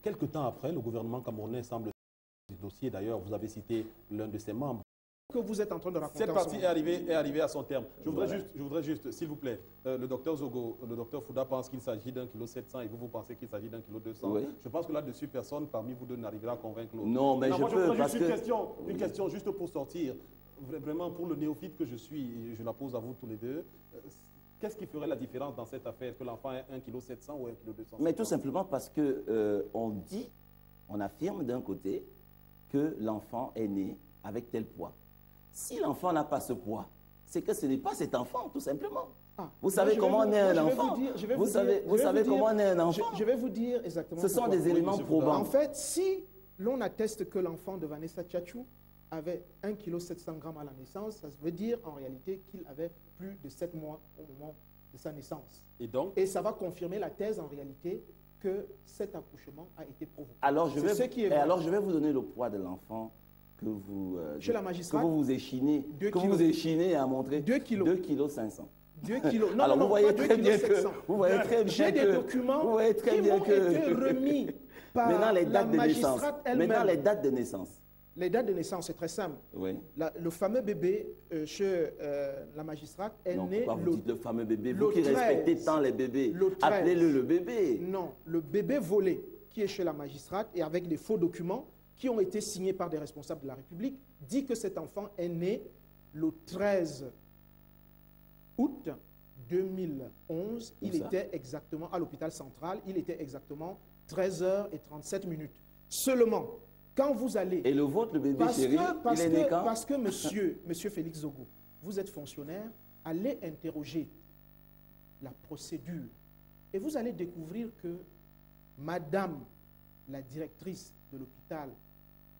Quelque temps après, le gouvernement camerounais semble du dossier. D'ailleurs, vous avez cité l'un de ses membres. Que vous êtes en train de raconter. Cette partie est arrivée à son terme. Je voudrais juste, s'il vous plaît, le docteur Zogo, le docteur Fouda pense qu'il s'agit d'1,7 kg et vous pensez qu'il s'agit d'1,2 kg. Oui. Je pense que là-dessus, personne parmi vous deux n'arrivera à convaincre l'autre. Non, mais je peux parce que... Une question juste pour sortir. Vraiment, pour le néophyte que je suis, et je la pose à vous tous les deux, qu'est-ce qui ferait la différence dans cette affaire, que l'enfant ait 1,7 kg ou 1,2 kg? Mais tout simplement parce que on affirme d'un côté que l'enfant est né avec tel poids. Si l'enfant n'a pas ce poids, c'est que ce n'est pas cet enfant, tout simplement. Vous savez comment naît un enfant? Vous savez comment naît un enfant? Je vais vous dire exactement. Ce sont des éléments probants. En fait, si l'on atteste que l'enfant de Vanessa Tchatchou avait 1,7 kg à la naissance, ça veut dire en réalité qu'il avait plus de 7 mois au moment de sa naissance. Et ça va confirmer la thèse en réalité que cet accouchement a été provoqué. Alors je vais vous donner le poids de l'enfant que vous vous échinez à montrer. 2 kg. 2,5 kg. 2 kilos. Non, alors non, vous voyez très bien que j'ai des documents qui m'ont été remis par la magistrate elle-même. Maintenant les dates de naissance. Les dates de naissance, c'est très simple. Oui. Le fameux bébé chez la magistrate est né vous dites le fameux bébé, vous qui respectez tant les bébés, appelez-le le bébé. Non, le bébé volé qui est chez la magistrate et avec des faux documents qui ont été signés par des responsables de la République, dit que cet enfant est né le 13 août 2011. Il était exactement à l'hôpital central, il était exactement 13h37. Seulement, quand vous allez... Et le vôtre, le bébé chéri, il est né quand? Parce que monsieur Félix Zogo, vous êtes fonctionnaire, allez interroger la procédure et vous allez découvrir que madame la directrice de l'hôpital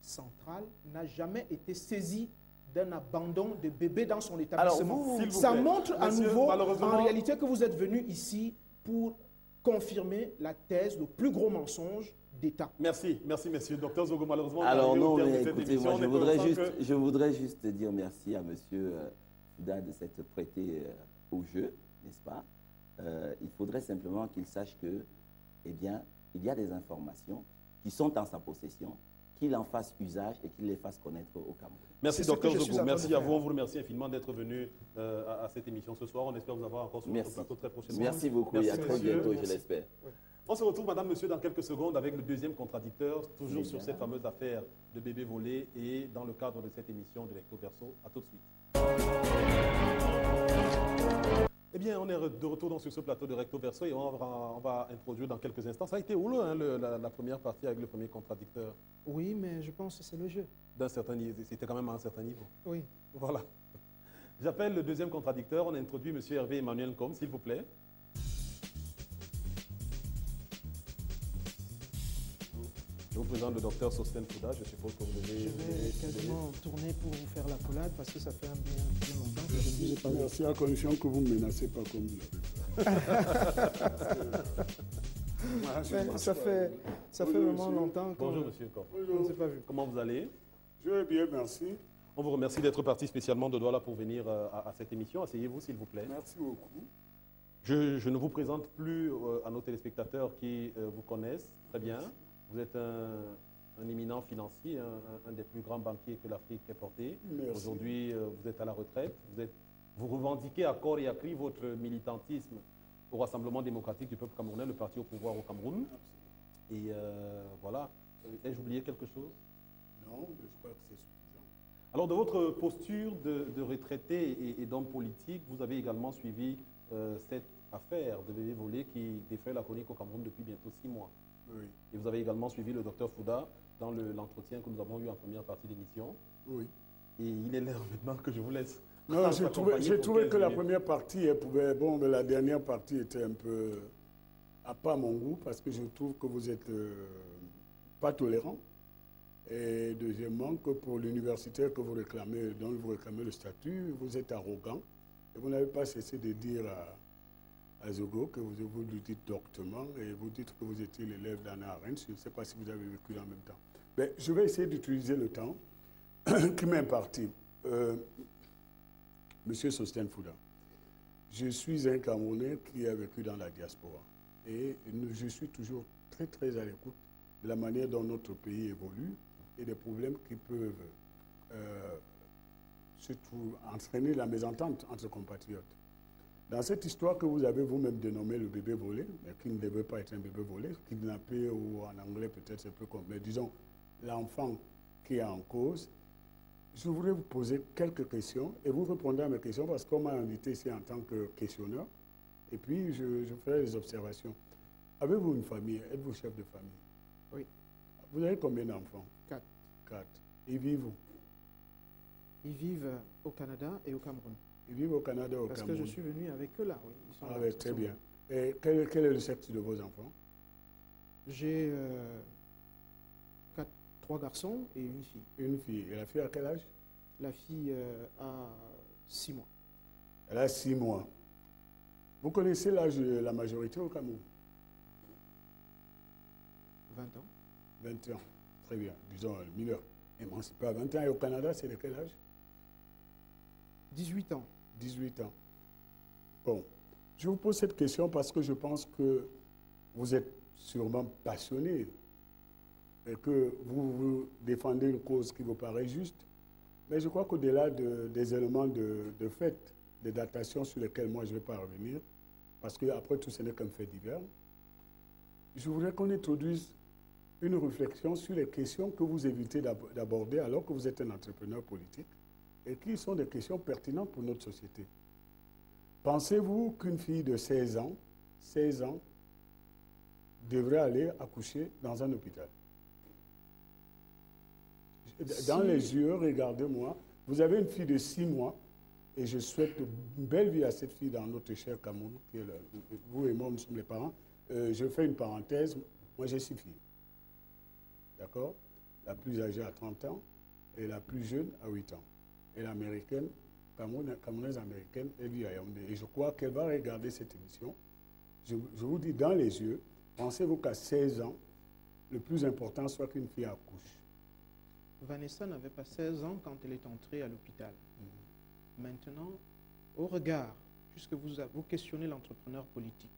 central n'a jamais été saisie d'un abandon de bébé dans son établissement. Alors, ça montre à nouveau, en réalité, que vous êtes venu ici pour confirmer la thèse, le plus gros mensonge d'État. Merci, messieurs. Docteur Zogo, malheureusement, alors non, mais écoutez, moi, je voudrais juste dire merci à monsieur Fouda de s'être prêté au jeu, n'est-ce pas? Il faudrait simplement qu'il sache que, eh bien, il y a des informations qui sont en sa possession, qu'il en fasse usage et qu'il les fasse connaître au Cameroun. Merci, docteur Zogo. Merci à vous. On vous remercie infiniment d'être venu à cette émission ce soir. On espère vous avoir encore sur notre plateau très prochainement. Merci beaucoup. Merci, et à très bientôt, je l'espère. Oui. On se retrouve, madame, monsieur, dans quelques secondes avec le deuxième contradicteur, toujours sur cette fameuse affaire de bébé volé et dans le cadre de cette émission de Recto Verso. À tout de suite. Eh bien, on est de retour sur ce plateau de Recto Verso et on va introduire dans quelques instants. Ça a été houleux, hein, la première partie avec le premier contradicteur. Oui, mais je pense que c'est le jeu. D'un certain niveau, c'était quand même à un certain niveau. Oui. Voilà. J'appelle le deuxième contradicteur. On a introduit M. Hervé Emmanuel Combe, s'il vous plaît. Je vous présente le docteur Sosten Fouda. Je suppose que vous devez... Je vais quasiment tourner pour vous faire la poulade parce que ça fait un bien longtemps que je ne vous ai pas vu. Merci, à condition que vous ne me menacez pas comme vous l'avez fait. Ça fait vraiment longtemps que... Bonjour, monsieur Combe. Je ne vous ai pas vu. Comment vous allez? Je vais bien, merci. On vous remercie d'être parti spécialement de Douala pour venir à cette émission. Asseyez-vous, s'il vous plaît. Merci beaucoup. Je ne vous présente plus à nos téléspectateurs qui vous connaissent très bien. Vous êtes un éminent financier, un des plus grands banquiers que l'Afrique ait porté. Aujourd'hui, vous êtes à la retraite. Vous revendiquez à corps et à cri votre militantisme au Rassemblement démocratique du peuple camerounais, le parti au pouvoir au Cameroun. Et voilà. Ai-je oublié quelque chose? Non, mais je crois que c'est suffisant. Alors, de votre posture de retraité et d'homme politique, vous avez également suivi cette affaire de bébé volé qui défait la chronique au Cameroun depuis bientôt 6 mois. Oui. Et vous avez également suivi le docteur Fouda dans l'entretien que nous avons eu en première partie d'émission. Oui. Et il est l'heure maintenant que je vous laisse. Non, j'ai trouvé que la première partie, elle pouvait... Bon, mais la dernière partie était un peu à pas mon goût parce que je trouve que vous êtes pas tolérant. Et deuxièmement, que pour l'universitaire que vous réclamez, dont vous réclamez le statut, vous êtes arrogant. Et vous n'avez pas cessé de dire à Zogo que vous lui dites doctement et vous dites que vous étiez l'élève d'Anna Arendt. Je ne sais pas si vous avez vécu en même temps. Mais je vais essayer d'utiliser le temps qui m'est imparti. Monsieur Sosten Fouda, je suis un Camerounais qui a vécu dans la diaspora. Et je suis toujours très, très à l'écoute de la manière dont notre pays évolue et des problèmes qui peuvent surtout entraîner la mésentente entre compatriotes. Dans cette histoire que vous avez vous-même dénommée le bébé volé, mais qui ne devait pas être un bébé volé, kidnappé ou en anglais peut-être c'est un peu comme, mais disons l'enfant qui est en cause, je voudrais vous poser quelques questions et vous répondez à mes questions parce qu'on m'a invité ici en tant que questionneur et puis je ferai des observations. Avez-vous une famille? Êtes-vous chef de famille? Oui. Vous avez combien d'enfants? 4. 4. Ils vivent où? Ils vivent au Canada et au Cameroun. Ils vivent au Canada et au Parce Cameroun. que je suis venu avec eux là, oui. Ils sont là. Oui, très bien. Et quel est le sexe de vos enfants? J'ai 3 garçons et une fille. Une fille. Et la fille à quel âge? La fille a 6 mois. Elle a 6 mois. Vous connaissez l'âge de la majorité au Cameroun? 20 ans. 20 ans. Très bien. Disons, le mineur émancipé à 20 ans. Et au Canada, c'est de quel âge? 18 ans. 18 ans. Bon. Je vous pose cette question parce que je pense que vous êtes sûrement passionné et que vous défendez une cause qui vous paraît juste. Mais je crois qu'au-delà des éléments de fait, des datations sur lesquelles moi je ne vais pas revenir, parce qu'après tout, ce n'est qu'un fait divers, je voudrais qu'on introduise une réflexion sur les questions que vous évitez d'aborder alors que vous êtes un entrepreneur politique et qui sont des questions pertinentes pour notre société. Pensez-vous qu'une fille de 16 ans devrait aller accoucher dans un hôpital? Dans les yeux, regardez-moi, vous avez une fille de 6 mois et je souhaite une belle vie à cette fille dans notre cher Cameroun, qui est vous et moi, nous sommes les parents. Je fais une parenthèse, moi j'ai 6 filles. D'accord? La plus âgée a 30 ans et la plus jeune a 8 ans. Et l'américaine, camerounaise américaine, elle vit à Yaoundé. Et je crois qu'elle va regarder cette émission. Je vous dis dans les yeux, pensez-vous qu'à 16 ans, le plus important soit qu'une fille accouche? Vanessa n'avait pas 16 ans quand elle est entrée à l'hôpital. Maintenant, au regard, puisque vous questionnez l'entrepreneur politique,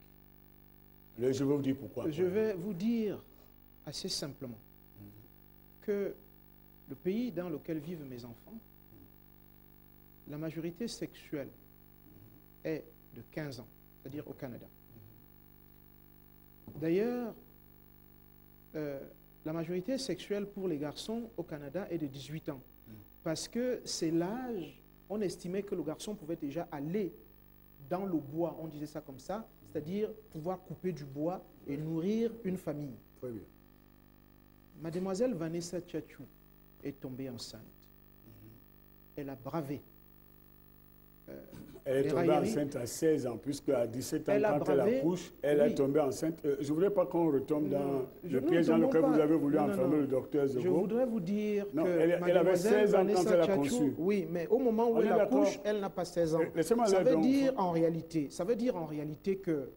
je vais vous dire pourquoi. Je vais vous dire assez simplement que le pays dans lequel vivent mes enfants, la majorité sexuelle est de 15 ans, c'est-à-dire au Canada. D'ailleurs, la majorité sexuelle pour les garçons au Canada est de 18 ans. Parce que c'est l'âge, on estimait que le garçon pouvait déjà aller dans le bois, on disait ça comme ça, c'est-à-dire pouvoir couper du bois et nourrir une famille. Très bien. Mademoiselle Vanessa Tchatchou est tombée enceinte. Elle a bravé. Elle est tombée enceinte à 16 ans, puisqu'à 17 ans, quand elle accouche, elle est tombée enceinte. Je ne voudrais pas qu'on retombe dans le piège dans lequel vous avez voulu enfermer le docteur Zebo. Je voudrais vous dire que elle avait 16 ans quand elle a conçu. Oui, mais au moment où elle accouche, elle n'a pas 16 ans. Ça veut dire en réalité que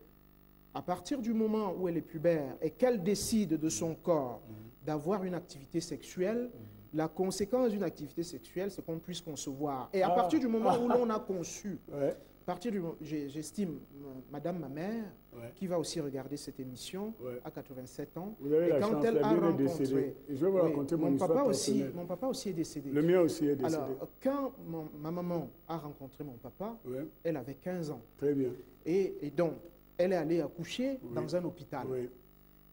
à partir du moment où elle est pubère et qu'elle décide de son corps d'avoir une activité sexuelle, la conséquence d'une activité sexuelle, c'est qu'on puisse concevoir. Et à partir du moment où l'on a conçu, j'estime, madame ma mère, qui va aussi regarder cette émission, à 87 ans, et quand elle a rencontré... Je vais vous raconter mon histoire personnelle. Mon papa aussi est décédé. Le mien aussi est décédé. Alors, quand ma maman a rencontré mon papa, elle avait 15 ans. Très bien. Et donc, elle est allée accoucher dans un hôpital.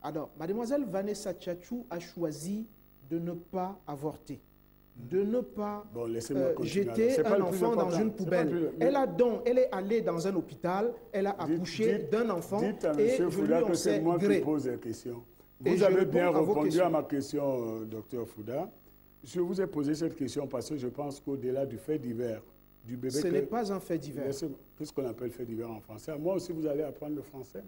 Alors, mademoiselle Vanessa Tchatchou a choisi de ne pas avorter, de ne pas jeter un enfant dans une poubelle. Elle est allée dans un hôpital, elle a accouché d'un enfant. Dites à M. Fouda que c'est moi qui pose la question. Vous avez bien répondu à ma question, Dr Fouda. Je vous ai posé cette question parce que je pense qu'au-delà du fait divers, du bébé... Ce n'est pas un fait divers. Qu'est-ce qu'on appelle fait divers en français? Moi aussi, vous allez apprendre le français?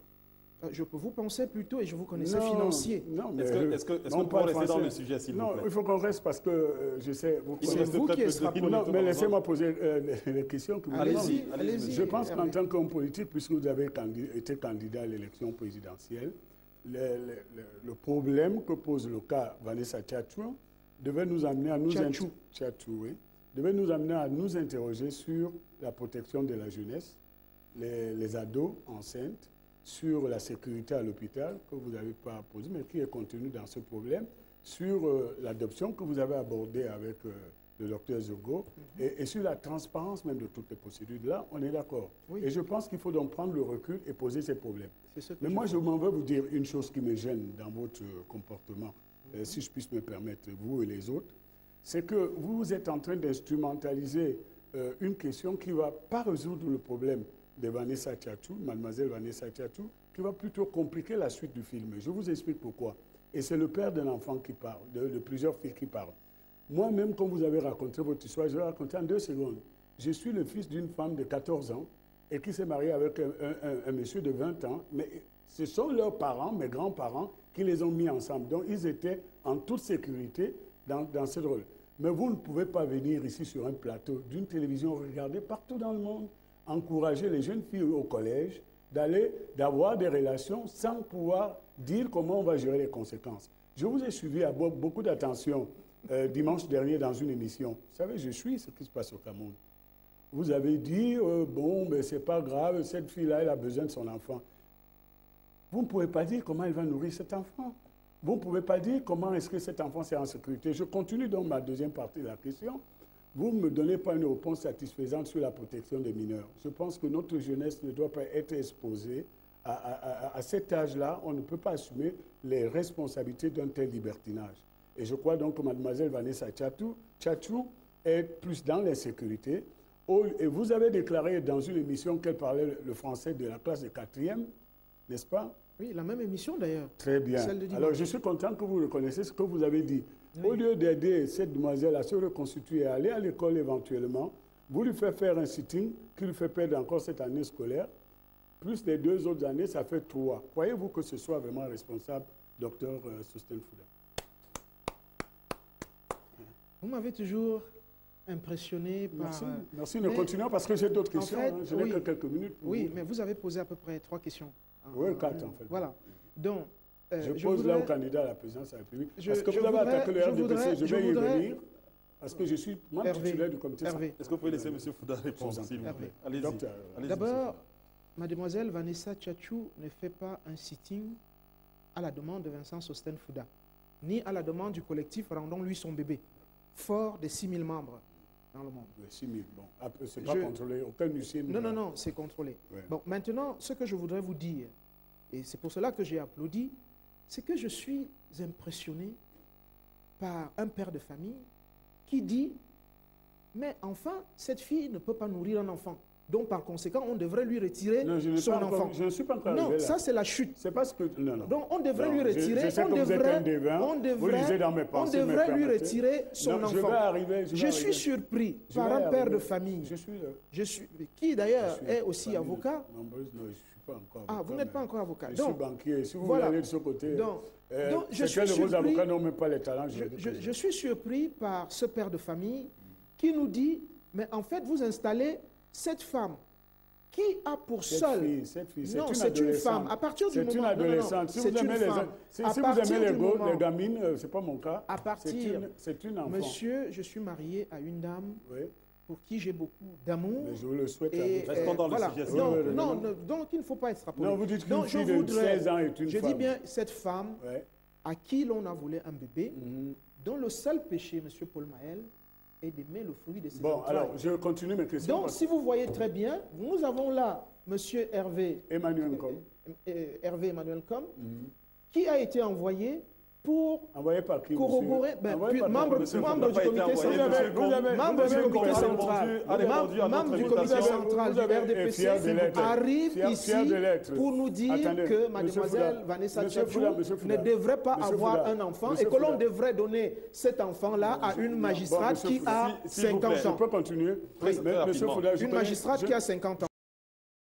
Je peux vous penser plutôt, et je vous connaissais financier. Non, mais est-ce qu'on peut rester dans le sujet, s'il vous plaît? Non, il faut qu'on reste parce que je sais... C'est vous qui extrapolez. Non, mais laissez-moi poser les questions que vous avez. Allez-y. Je pense qu'en tant qu'homme politique, puisque vous avez été candidat à l'élection présidentielle, le problème que pose le cas Vanessa Tchatchou devait nous amener à nous interroger sur la protection de la jeunesse, les ados enceintes, sur la sécurité à l'hôpital, que vous n'avez pas posé, mais qui est contenu dans ce problème, sur l'adoption que vous avez abordée avec le docteur Zogo, et sur la transparence même de toutes les procédures. Là, on est d'accord. Oui. Et je pense qu'il faut donc prendre le recul et poser ces problèmes. Mais moi, je m'en veux vous dire une chose qui me gêne dans votre comportement, si je puisse me permettre, vous et les autres, c'est que vous êtes en train d'instrumentaliser une question qui ne va pas résoudre le problème de Vanessa Tchatchou, mademoiselle Vanessa Tchatchou, qui va plutôt compliquer la suite du film. Je vous explique pourquoi. Et c'est le père d'un enfant qui parle, de plusieurs filles qui parlent. Moi-même, quand vous avez raconté votre histoire, je vais raconter en 2 secondes. Je suis le fils d'une femme de 14 ans et qui s'est mariée avec un monsieur de 20 ans. Mais ce sont leurs parents, mes grands-parents, qui les ont mis ensemble. Donc, ils étaient en toute sécurité dans ce rôle. Mais vous ne pouvez pas venir ici sur un plateau d'une télévision, regarder partout dans le monde, encourager les jeunes filles au collège d'avoir des relations sans pouvoir dire comment on va gérer les conséquences. Je vous ai suivi avec beaucoup d'attention dimanche dernier dans une émission. Vous savez, je suis ce qui se passe au Cameroun. Vous avez dit, bon, mais c'est pas grave, cette fille-là, elle a besoin de son enfant. Vous ne pouvez pas dire comment elle va nourrir cet enfant. Vous ne pouvez pas dire comment est-ce que cet enfant est en sécurité. Je continue donc ma deuxième partie de la question. Vous ne me donnez pas une réponse satisfaisante sur la protection des mineurs. Je pense que notre jeunesse ne doit pas être exposée à cet âge-là. On ne peut pas assumer les responsabilités d'un tel libertinage. Et je crois donc que mademoiselle Vanessa Tchatchou est plus dans l'insécurité. Et vous avez déclaré dans une émission qu'elle parlait le français de la classe de 4e, n'est-ce pas? Oui, la même émission d'ailleurs. Très bien. Alors je suis content que vous reconnaissiez ce que vous avez dit. Oui. Au lieu d'aider cette demoiselle à se reconstituer, à aller à l'école éventuellement, vous lui faites faire un sitting qui lui fait perdre encore cette année scolaire, plus les 2 autres années, ça fait 3. Croyez-vous que ce soit vraiment responsable, docteur Sosthène Fouda? Vous m'avez toujours impressionné par... Merci, merci. Nous continuons parce que j'ai d'autres questions. En fait, je n'ai que quelques minutes. Oui, mais vous avez posé à peu près 3 questions. Oui, 4 en fait. Voilà. Donc, je pose là au candidat à la présidence de la République. Parce que vous avez attaqué le RDPC, je vais y revenir. Parce que je suis membre titulaire du comité. Est-ce que vous pouvez laisser M. Fouda répondre, s'il vous plaît? Allez-y. D'abord, mademoiselle Vanessa Tchatchou ne fait pas un sitting à la demande de Vincent Sosthène Fouda, ni à la demande du collectif Rendons-lui son bébé, fort de 6 000 membres dans le monde. 6 000, bon. C'est pas contrôlé, aucun huissier. Non, c'est contrôlé. Ouais. Bon, maintenant, ce que je voudrais vous dire, et c'est pour cela que j'ai applaudi, c'est que je suis impressionné par un père de famille qui dit, mais enfin, cette fille ne peut pas nourrir un enfant. Donc, par conséquent, on devrait lui retirer son enfant. Je ne suis pas encore arrivé là. Non, ça, c'est la chute. C'est parce que... Non. Donc, on devrait lui retirer... On devrait lui retirer son enfant. Je suis surpris par un père de famille. Qui, d'ailleurs, est aussi avocat. Non, je ne suis pas encore avocat. Ah, vous n'êtes pas encore avocat. Je suis banquier. Si vous voulez aller de ce côté... C'est que les avocats n'ont même pas les talents. Je suis surpris par ce père de famille qui nous dit, mais en fait, vous installez cette femme qui a pour seule... Cette fille, non, c'est une femme. À partir du moment... C'est une adolescente. Si vous aimez les gamines, ce n'est pas mon cas. À partir... C'est une enfant. Monsieur, je suis marié à une dame pour qui j'ai beaucoup d'amour. Je le souhaite. Restons dans le sujet. Donc il ne faut pas extrapoler. Non, vous dites qu'une fille de 16 ans est une femme. Je dis bien cette femme à qui l'on a volé un bébé, dont le seul péché, monsieur Paul Maël, et d'aimer le fruit de ses entrailles. Bon, alors, je continue mes questions. Donc, si vous voyez très bien, nous avons là M. Hervé Emmanuel Com, qui a été envoyé pour corroborer, membre du comité central, membre du comité central du RDPC, arrive ici pour nous dire que mademoiselle Vanessa Tchatchou ne devrait pas avoir un enfant et que l'on devrait donner cet enfant-là à une magistrate qui a 50 ans. Je peux continuer? Une magistrate qui a 50 ans.